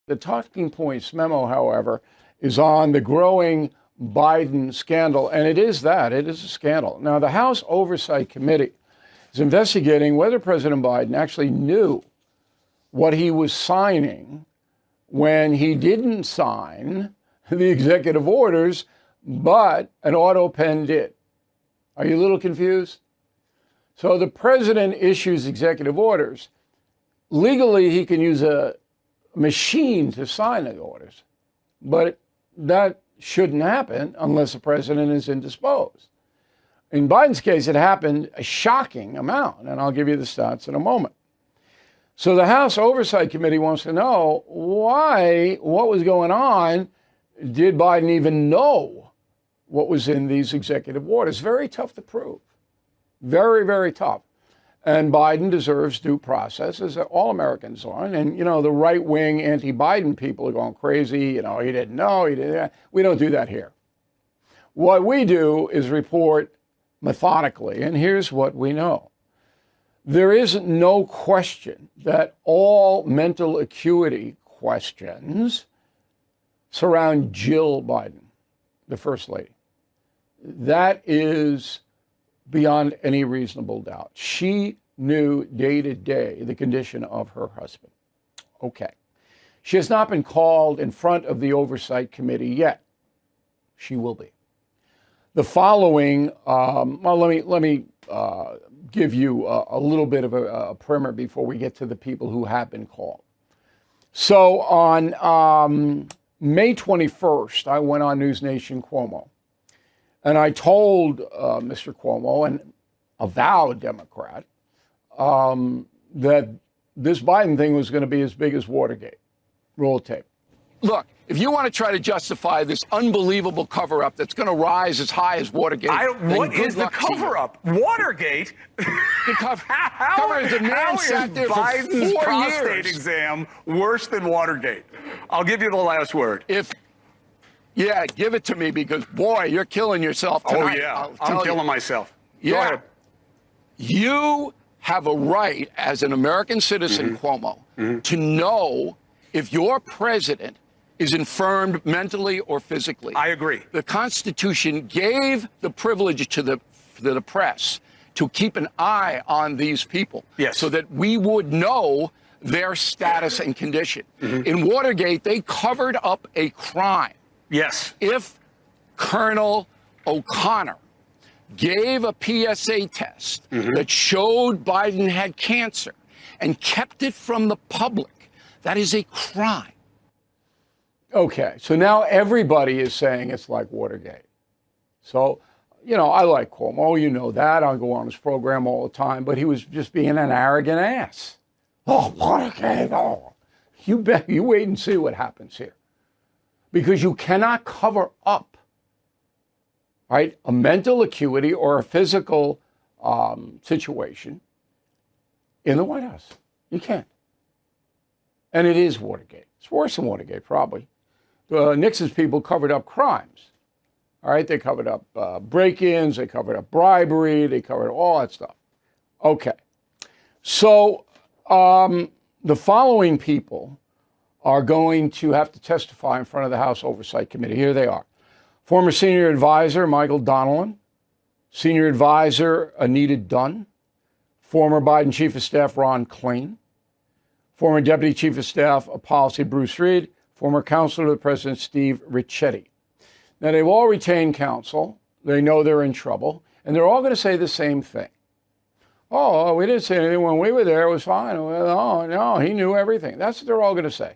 The talking points memo, however, is on the growing Biden scandal, and it is a scandal. Now, the House Oversight Committee is investigating whether President Biden actually knew what he was signing when he didn't sign the executive orders, but an Autopen did. Are you a little confused? So the president issues executive orders. Legally, he can use a machine to sign the orders, but that shouldn't happen unless the president is indisposed. In Biden's case, it happened a shocking amount, and I'll give you the stats in a moment. So the House Oversight Committee wants to know what was going on. Did Biden even know what was in these executive orders? Very tough to prove. Very, very tough. And Biden deserves due process, as all Americans are. And, the right-wing anti-Biden people are going crazy. He didn't know. He didn't. We don't do that here. What we do is report methodically. And here's what we know. There is no question that all mental acuity questions surround Jill Biden, the First Lady. That is beyond any reasonable doubt. She knew day to day the condition of her husband. Okay. She has not been called in front of the Oversight Committee yet. She will be. The following, let me give you a little bit of a primer before we get to the people who have been called. So on May 21st, I went on News Nation Cuomo. And I told Mr. Cuomo, an avowed Democrat, that this Biden thing was going to be as big as Watergate. Roll tape. Look, if you want to try to justify this unbelievable cover-up that's going to rise as high as Watergate, what is the cover-up? Watergate? The cover is the man sat there for Biden's 4 prostate years. exam worse than Watergate? I'll give you the last word. Yeah, give it to me because, boy, you're killing yourself tonight. Oh, yeah. I'm killing myself. Yeah. Go ahead. You have a right as an American citizen, Cuomo, to know if your president is infirmed mentally or physically. I agree. The Constitution gave the privilege to the press to keep an eye on these people, yes, so that we would know their status and condition. In Watergate, they covered up a crime. Yes. If Colonel O'Connor gave a PSA test that showed Biden had cancer and kept it from the public, that is a crime. Okay, so now everybody is saying it's like Watergate. So, I like Cuomo, you know that. I go on his program all the time, but he was just being an arrogant ass. Oh, Watergate, oh. You wait and see what happens here. Because you cannot cover up, right, a mental acuity or a physical situation in the White House. You can't. And it is Watergate. It's worse than Watergate, probably. Nixon's people covered up crimes. All right, they covered up break-ins, they covered up bribery, they covered all that stuff. Okay. So the following people are going to have to testify in front of the House Oversight Committee. Here they are. Former Senior Advisor Michael Donnellan, Senior Advisor Anita Dunn, former Biden Chief of Staff Ron Klain, former Deputy Chief of Staff of Policy Bruce Reed, former Counselor to the President Steve Ricchetti. Now, they've all retained counsel. They know they're in trouble, and they're all going to say the same thing. Oh, we didn't say anything when we were there. It was fine. Oh, no, he knew everything. That's what they're all going to say.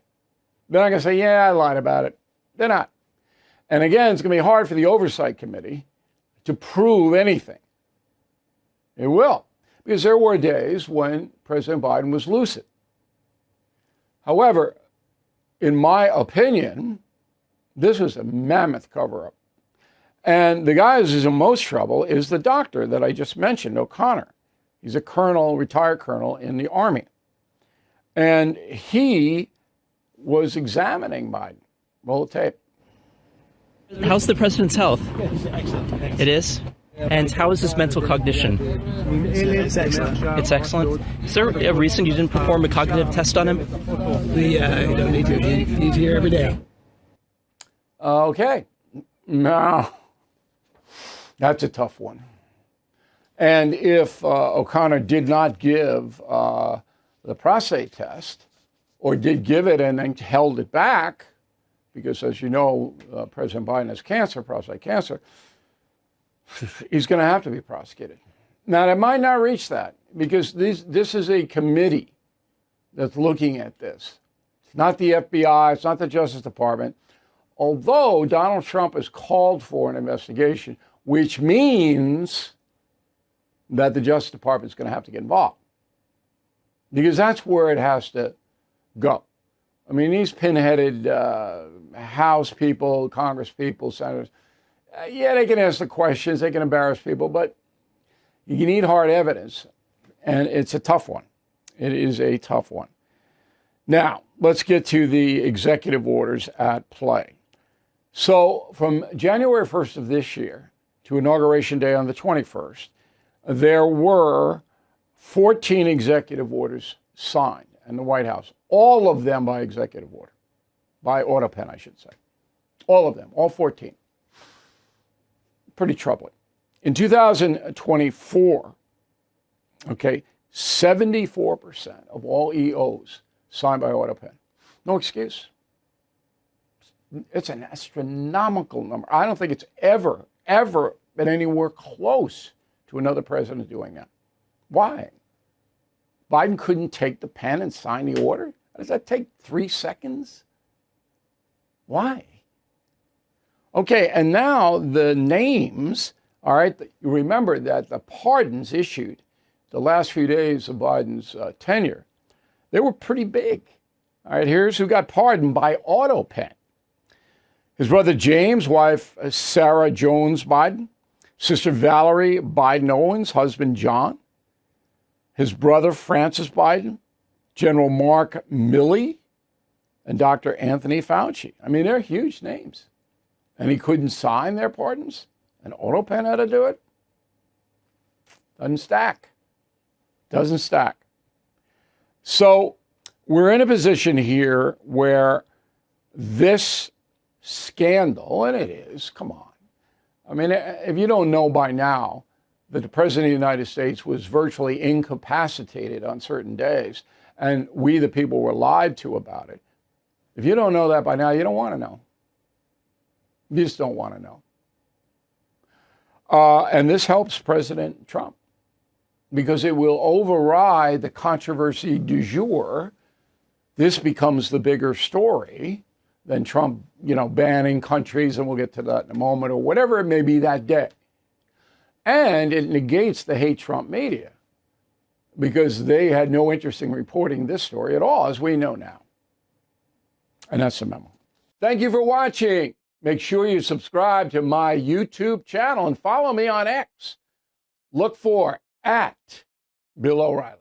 They're not going to say, yeah, I lied about it. They're not. And again, it's going to be hard for the Oversight Committee to prove anything. It will, because there were days when President Biden was lucid. However, in my opinion, this was a mammoth cover-up. And the guy who's in most trouble is the doctor that I just mentioned, O'Connor. He's a colonel, retired colonel in the Army. And he was examining Biden. Roll the tape. How's the president's health? It's excellent. Thanks. It is? And how is his mental cognition? It's excellent. It's excellent. Is there a reason you didn't perform a cognitive test on him? We don't need to. He's here every day. Okay. Now, that's a tough one. And if O'Connor did not give the prostate test, or did give it and then held it back, because as you know, President Biden has cancer, prostate cancer, he's going to have to be prosecuted. Now, it might not reach that, because this is a committee that's looking at this. It's not the FBI, it's not the Justice Department. Although Donald Trump has called for an investigation, which means that the Justice Department is going to have to get involved, because that's where it has to go. I mean, these pinheaded House people, Congress people, senators, yeah, they can ask the questions, they can embarrass people, but you need hard evidence, and it's a tough one. It is a tough one. Now, let's get to the executive orders at play. So from January 1st of this year to Inauguration Day on the 21st, there were 14 executive orders signed in the White House, all of them by executive order, by Autopen, I should say. All of them, all 14. Pretty troubling. In 2024, 74% of all EOs signed by Autopen. No excuse. It's an astronomical number. I don't think it's ever been anywhere close to another president doing that. Why? Biden couldn't take the pen and sign the order? Does that take 3 seconds? Why? Okay, and now the names, all right, you remember that the pardons issued the last few days of Biden's tenure, they were pretty big. All right, here's who got pardoned by Autopen. His brother James, wife Sarah Jones Biden, sister Valerie Biden Owens, husband John, his brother Francis Biden, General Mark Milley, and Dr. Anthony Fauci. I mean, they're huge names. And he couldn't sign their pardons? And Autopen had to do it? Doesn't stack. Doesn't stack. So we're in a position here where this scandal, and it is, come on. I mean, if you don't know by now that the President of the United States was virtually incapacitated on certain days, and we, the people, were lied to about it, if you don't know that by now, you don't want to know. You just don't want to know. And this helps President Trump, because it will override the controversy du jour. This becomes the bigger story than Trump, banning countries, and we'll get to that in a moment, or whatever it may be that day. And it negates the hate Trump media, because they had no interest in reporting this story at all, as we know now. And that's the memo. Thank you for watching. Make sure you subscribe to my YouTube channel and follow me on X. Look for @Bill O'Reilly.